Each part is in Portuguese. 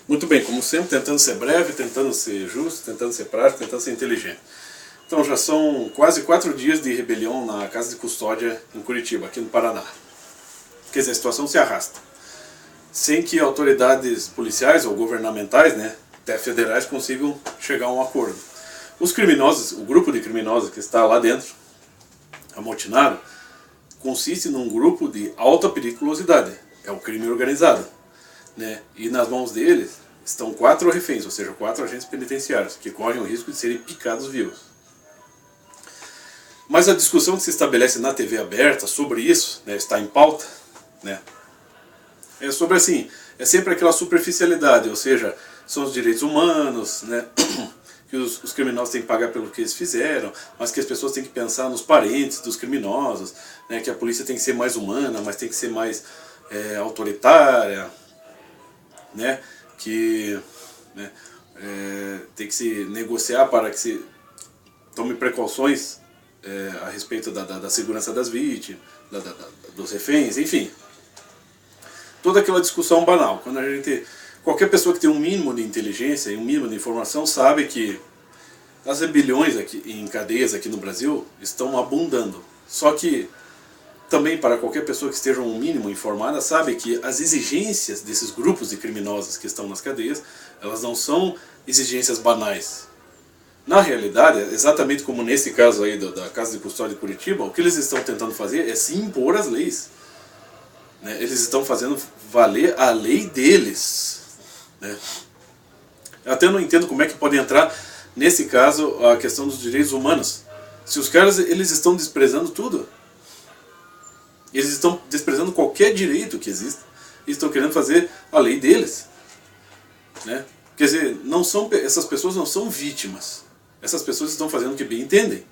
Muito bem, como sempre, tentando ser breve, tentando ser justo, tentando ser prático, tentando ser inteligente. Então já são quase 4 dias de rebelião na Casa de Custódia em Curitiba, aqui no Paraná. Quer dizer, a situação se arrasta. Sem que autoridades policiais ou governamentais, né, até federais, consigam chegar a um acordo. Os criminosos, o grupo de criminosos que está lá dentro, amotinado, consiste num grupo de alta periculosidade. É o crime organizado. Né? E nas mãos deles estão 4 reféns, ou seja, 4 agentes penitenciários, que correm o risco de serem picados vivos. Mas a discussão que se estabelece na TV aberta sobre isso, né, está em pauta, né, é sobre assim, é sempre aquela superficialidade, ou seja, são os direitos humanos, né, que os criminosos têm que pagar pelo que eles fizeram, mas que as pessoas têm que pensar nos parentes dos criminosos, né, que a polícia tem que ser mais humana, mas tem que ser mais autoritária, né, que né, tem que se negociar para que se tome precauções a respeito da segurança das vítimas, dos reféns, enfim. Toda aquela discussão banal. Quando a gente, qualquer pessoa que tem um mínimo de inteligência e um mínimo de informação sabe que as rebeliões aqui, em cadeias aqui no Brasil estão abundando. Só que também para qualquer pessoa que esteja um mínimo informada sabe que as exigências desses grupos de criminosos que estão nas cadeias, elas não são exigências banais. Na realidade, exatamente como nesse caso aí da Casa de Custódia de Curitiba, o que eles estão tentando fazer é se impor as leis. Né? Eles estão fazendo valer a lei deles. Né? Eu até não entendo como é que pode entrar, nesse caso, a questão dos direitos humanos. Se os caras eles estão desprezando tudo. Eles estão desprezando qualquer direito que exista. Eles estão querendo fazer a lei deles. Né? Quer dizer, essas pessoas não são vítimas. Essas pessoas estão fazendo o que bem entendem.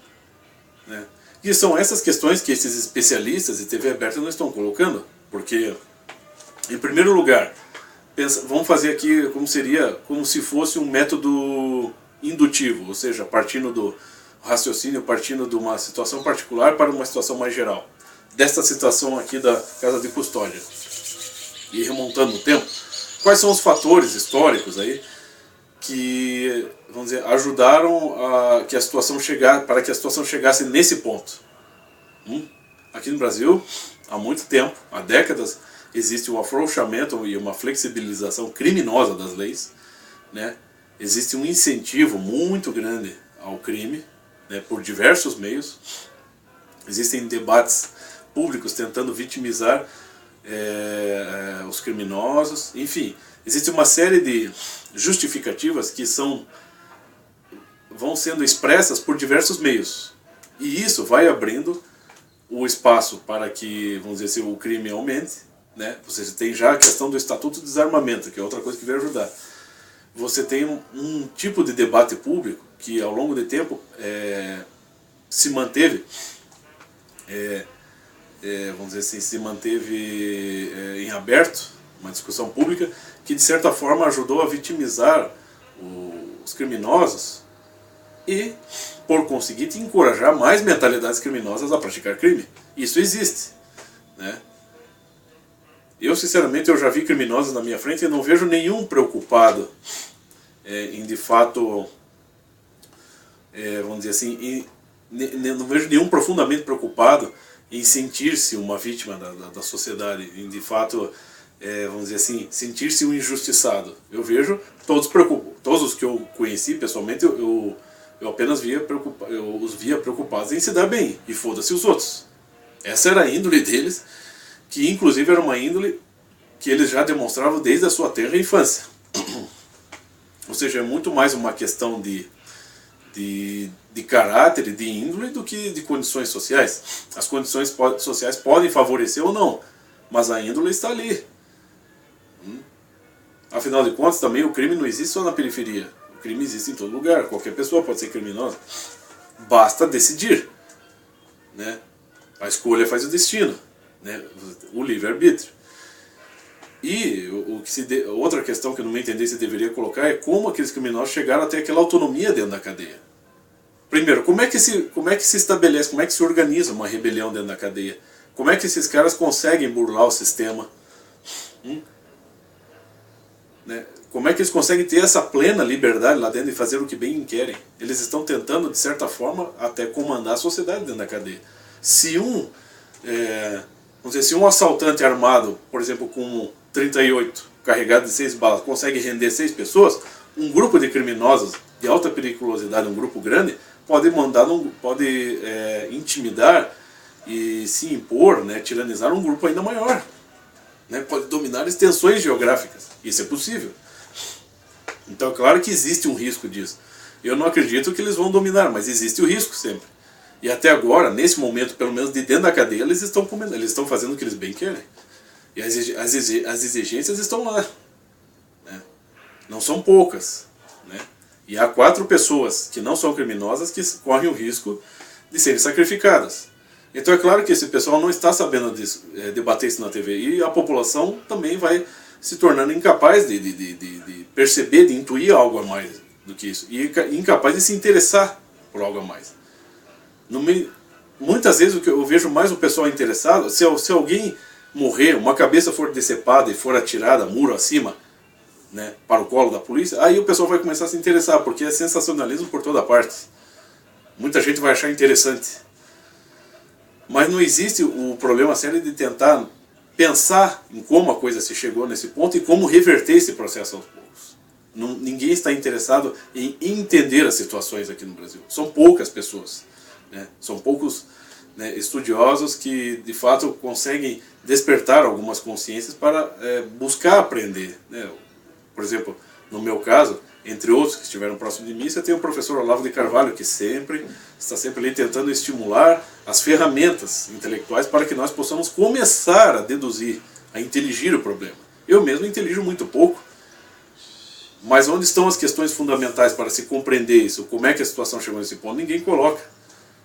Né? E são essas questões que esses especialistas de TV aberta não estão colocando. Porque, em primeiro lugar, vamos fazer aqui como se fosse um método indutivo. Ou seja, partindo do raciocínio, partindo de uma situação particular para uma situação mais geral. Desta situação aqui da Casa de Custódia. E remontando no tempo, quais são os fatores históricos aí que, vamos dizer, ajudaram para que a situação chegasse nesse ponto? Aqui no Brasil, há muito tempo, há décadas, existe um afrouxamento e uma flexibilização criminosa das leis. Né? Existe um incentivo muito grande ao crime, né, por diversos meios. Existem debates públicos tentando vitimizar os criminosos, enfim, existe uma série de justificativas que vão sendo expressas por diversos meios, e isso vai abrindo o espaço para que, vamos dizer assim, o crime aumente. Né? Você tem já a questão do Estatuto de Desarmamento, que é outra coisa que vai ajudar. Você tem um tipo de debate público que ao longo do tempo se manteve vamos dizer assim, se manteve em aberto, uma discussão pública, que de certa forma ajudou a vitimizar os criminosos e, por conseguinte, encorajar mais mentalidades criminosas a praticar crime. Isso existe. Né? Eu, sinceramente, já vi criminosos na minha frente e não vejo nenhum preocupado em, de fato, vamos dizer assim, não vejo nenhum profundamente preocupado em sentir-se uma vítima da sociedade, em de fato, vamos dizer assim, sentir-se um injustiçado. Eu vejo todos os que eu conheci pessoalmente, eu apenas os via preocupados em se dar bem, e foda-se os outros. Essa era a índole deles, que inclusive era uma índole que eles já demonstravam desde a sua tenra infância. Ou seja, é muito mais uma questão de caráter e de índole do que de condições sociais. As condições sociais podem favorecer ou não, mas a índole está ali. Afinal de contas, também o crime não existe só na periferia. O crime existe em todo lugar. Qualquer pessoa pode ser criminosa. Basta decidir. Né? A escolha faz o destino. Né? O livre-arbítrio. E outra questão que no meu entender se deveria colocar é como aqueles criminosos chegaram até aquela autonomia dentro da cadeia. Primeiro, como é que se estabelece, como é que se organiza uma rebelião dentro da cadeia? Como é que esses caras conseguem burlar o sistema? Né? como é que eles conseguem ter essa plena liberdade lá dentro e fazer o que bem querem? Eles estão tentando, de certa forma, até comandar a sociedade dentro da cadeia. Se um, vamos dizer, se um assaltante armado, por exemplo, com 38 carregado de 6 balas, consegue render 6 pessoas, um grupo de criminosos de alta periculosidade, um grupo grande, pode intimidar e se impor, né, tiranizar um grupo ainda maior. Né, pode dominar extensões geográficas. Isso é possível. Então, é claro que existe um risco disso. Eu não acredito que eles vão dominar, mas existe o risco sempre. E até agora, nesse momento, pelo menos de dentro da cadeia, eles estão fazendo o que eles bem querem. E as exigências estão lá. Né? Não são poucas. Né? E há 4 pessoas que não são criminosas que correm o risco de serem sacrificadas. Então é claro que esse pessoal não está sabendo debater isso na TV. E a população também vai se tornando incapaz de perceber, de intuir algo a mais do que isso. E incapaz de se interessar por algo a mais. Muitas vezes o que eu vejo mais o pessoal interessado, se alguém morrer, uma cabeça for decepada e for atirada muro acima, né, para o colo da polícia, aí o pessoal vai começar a se interessar, porque é sensacionalismo por toda parte. Muita gente vai achar interessante. Mas não existe o problema sério de tentar pensar em como a coisa se chegou nesse ponto e como reverter esse processo aos poucos. Ninguém está interessado em entender as situações aqui no Brasil. São poucas pessoas. Né? São poucos, né, estudiosos que de fato conseguem despertar algumas consciências para buscar aprender. Né? Por exemplo, no meu caso, entre outros que estiveram próximo de mim, você tem o professor Olavo de Carvalho, que está sempre ali tentando estimular as ferramentas intelectuais para que nós possamos começar a deduzir, a inteligir o problema. Eu mesmo intelijo muito pouco, mas onde estão as questões fundamentais para se compreender isso, como é que a situação chegou nesse ponto, ninguém coloca.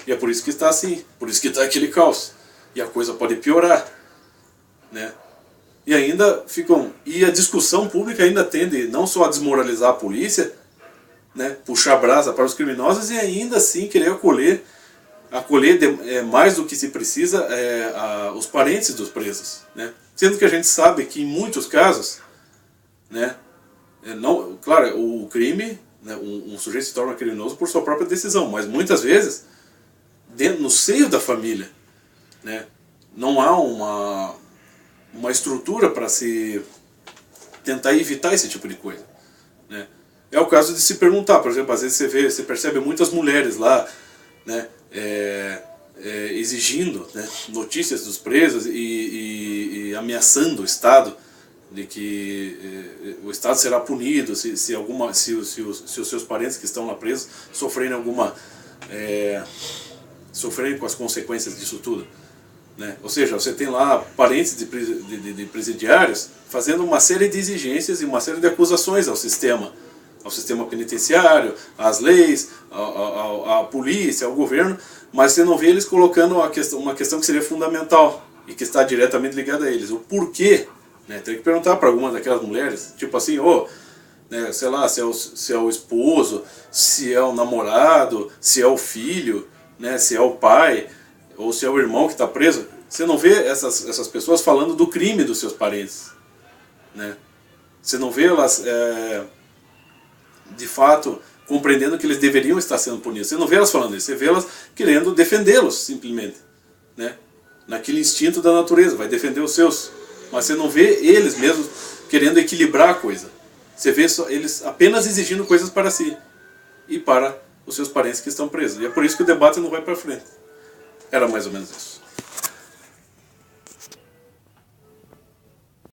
E é por isso que está assim, por isso que está aquele caos. E a coisa pode piorar. Né? E a discussão pública ainda tende não só a desmoralizar a polícia, né, puxar a brasa para os criminosos e ainda assim querer acolher mais do que se precisa os parentes dos presos. Né? Sendo que a gente sabe que em muitos casos, né, claro, o crime, né, um sujeito se torna criminoso por sua própria decisão, mas muitas vezes no seio da família, né, não há uma estrutura para se tentar evitar esse tipo de coisa. Né? É o caso de se perguntar, por exemplo, às vezes você percebe muitas mulheres lá, né, exigindo, né, notícias dos presos e ameaçando o Estado de que o Estado será punido se os seus parentes que estão lá presos sofrerem com as consequências disso tudo. Né? Ou seja, você tem lá parentes de presidiários fazendo uma série de exigências e uma série de acusações ao sistema penitenciário, às leis, à polícia, ao governo, mas você não vê eles colocando uma questão que seria fundamental e que está diretamente ligada a eles. O porquê? Né? Tem que perguntar para algumas daquelas mulheres, tipo assim, né, sei lá, se é o esposo, se é o namorado, se é o filho, né, se é o pai, ou se é o irmão que está preso. Você não vê essas pessoas falando do crime dos seus parentes. Né? Você não vê elas, de fato, compreendendo que eles deveriam estar sendo punidos. Você não vê elas falando isso, você vê elas querendo defendê-los, simplesmente. Né? Naquele instinto da natureza, vai defender os seus. Mas você não vê eles mesmos querendo equilibrar a coisa. Você vê eles apenas exigindo coisas para si e para os seus parentes que estão presos. E é por isso que o debate não vai para frente. Era mais ou menos isso.